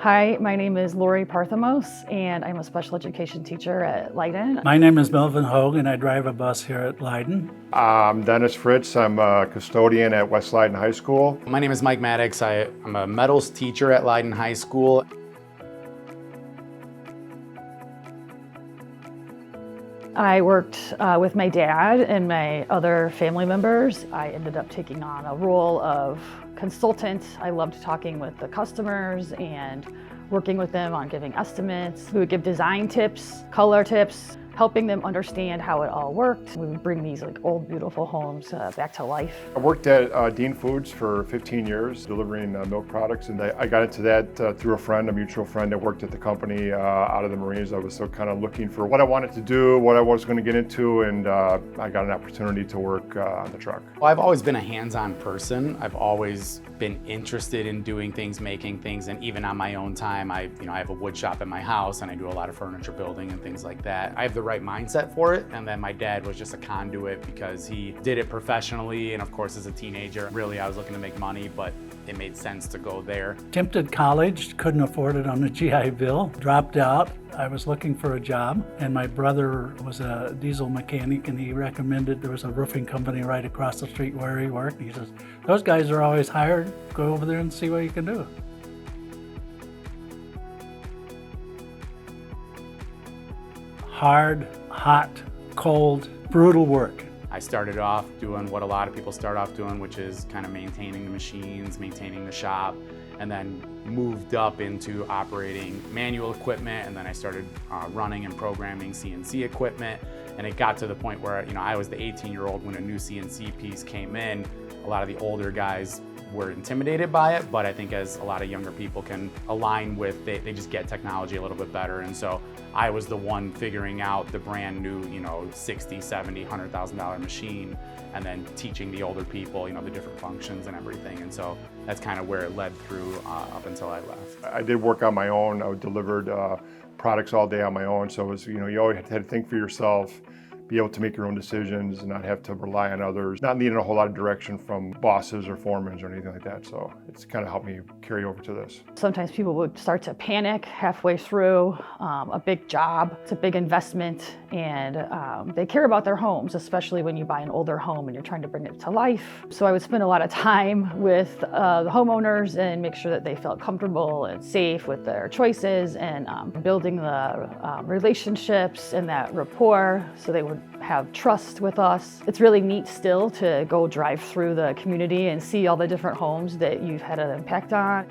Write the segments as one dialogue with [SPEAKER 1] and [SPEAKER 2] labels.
[SPEAKER 1] Hi, my name is Lori Parthamos, and I'm a special education teacher at Leyden.
[SPEAKER 2] My name is Melvin Hogue, and I drive a bus here at Leyden.
[SPEAKER 3] I'm Dennis Fritz. I'm a custodian at West Leyden High School.
[SPEAKER 4] My name is Mike Maddox. I'm a metals teacher at Leyden High School.
[SPEAKER 1] I worked with my dad and my other family members. I ended up taking on a role of consultant. I loved talking with the customers and working with them on giving estimates. We would give design tips, color tips, helping them understand how it all worked. We would bring these old, beautiful homes back to life.
[SPEAKER 3] I worked at Dean Foods for 15 years, delivering milk products, and I got into that through a friend, a mutual friend that worked at the company out of the Marines. I was still kind of looking for what I wanted to do, what I was going to get into, and I got an opportunity to work on the truck.
[SPEAKER 4] Well, I've always been a hands-on person. I've always been interested in doing things, making things, and even on my own time, I have a wood shop in my house, and I do a lot of furniture building and things like that. I have the right mindset for it, and then my dad was just a conduit because he did it professionally, and of course as a teenager, really I was looking to make money, but it made sense to go there.
[SPEAKER 2] Attempted college, couldn't afford it on the GI Bill, dropped out. I was looking for a job, and my brother was a diesel mechanic, and he recommended there was a roofing company right across the street where he worked. He says, those guys are always hired, go over there and see what you can do. Hard, hot, cold, brutal work.
[SPEAKER 4] I started off doing what a lot of people start off doing, which is kind of maintaining the machines, maintaining the shop, and then moved up into operating manual equipment, and then I started running and programming CNC equipment, and it got to the point where I was the 18-year-old when a new CNC piece came in. A lot of the older guys were intimidated by it, but I think as a lot of younger people can align with, they just get technology a little bit better, and so I was the one figuring out the brand new, $60,000, $70,000, $100,000 machine, and then teaching the older people, the different functions and everything. And so that's kind of where it led through up until I left.
[SPEAKER 3] I did work on my own. I delivered products all day on my own. So it was, you always had to think for yourself, be able to make your own decisions and not have to rely on others, not needing a whole lot of direction from bosses or foremen or anything like that. So it's kind of helped me carry over to this.
[SPEAKER 1] Sometimes people would start to panic halfway through a big job. It's a big investment, and they care about their homes, especially when you buy an older home and you're trying to bring it to life. So I would spend a lot of time with the homeowners and make sure that they felt comfortable and safe with their choices, and building the relationships and that rapport so they would have trust with us. It's really neat still to go drive through the community and see all the different homes that you've had an impact on.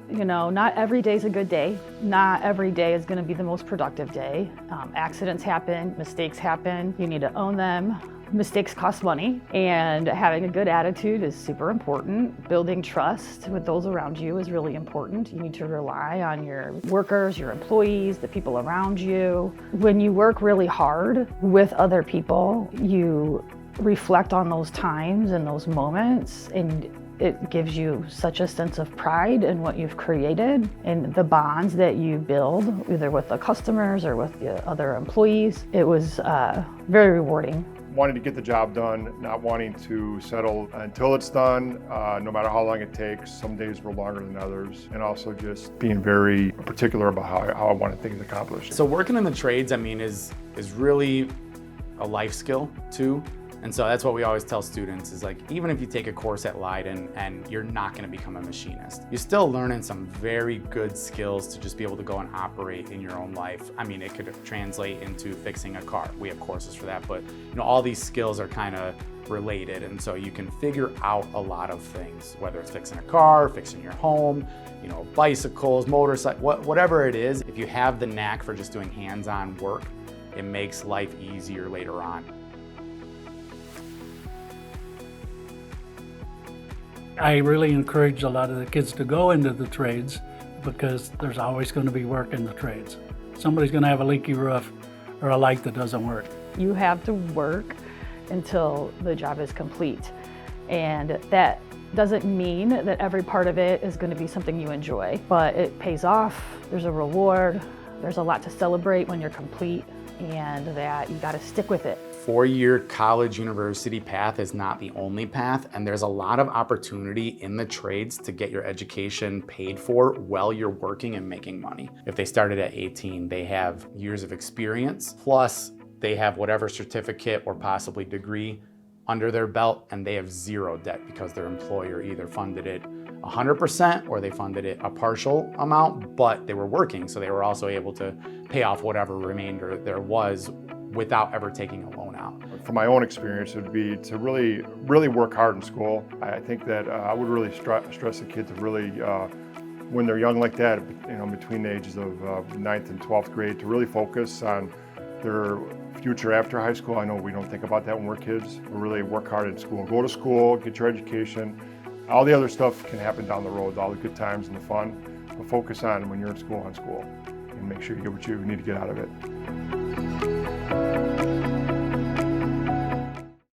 [SPEAKER 1] Not every day is a good day. Not every day is going to be the most productive day. Accidents happen, mistakes happen. You need to own them. Mistakes cost money, and having a good attitude is super important. Building trust with those around you is really important. You need to rely on your workers, your employees, the people around you. When you work really hard with other people, you reflect on those times and those moments, and it gives you such a sense of pride in what you've created and the bonds that you build, either with the customers or with the other employees. It was very rewarding.
[SPEAKER 3] Wanting to get the job done, not wanting to settle until it's done, no matter how long it takes. Some days were longer than others, and also just being very particular about how I wanted things accomplished.
[SPEAKER 4] So working in the trades, is really a life skill too. And so that's what we always tell students is even if you take a course at Leyden and you're not going to become a machinist, you're still learning some very good skills to just be able to go and operate in your own life. It could translate into fixing a car. We have courses for that, but all these skills are kind of related, and so you can figure out a lot of things, whether it's fixing a car, fixing your home, bicycles, motorcycles, whatever it is. If you have the knack for just doing hands-on work, it makes life easier later on.
[SPEAKER 2] I really encourage a lot of the kids to go into the trades because there's always going to be work in the trades. Somebody's going to have a leaky roof or a light that doesn't work.
[SPEAKER 1] You have to work until the job is complete, and that doesn't mean that every part of it is going to be something you enjoy, but it pays off. There's a reward. There's a lot to celebrate when you're complete, and that you got to stick with it.
[SPEAKER 4] four-year college university path is not the only path, and there's a lot of opportunity in the trades to get your education paid for while you're working and making money. If they started at 18, they have years of experience, plus they have whatever certificate or possibly degree under their belt, and they have zero debt because their employer either funded it 100% or they funded it a partial amount, but they were working, so they were also able to pay off whatever remainder there was without ever taking a loan out.
[SPEAKER 3] From my own experience, it would be to really work hard in school. I think that I would really stress the kids to really, when they're young like that, between the ages of 9th and 12th grade, to really focus on their future after high school. I know we don't think about that when we're kids. We really work hard in school. Go to school, get your education. All the other stuff can happen down the road, all the good times and the fun. But focus on when you're in school, and make sure you get what you need to get out of it.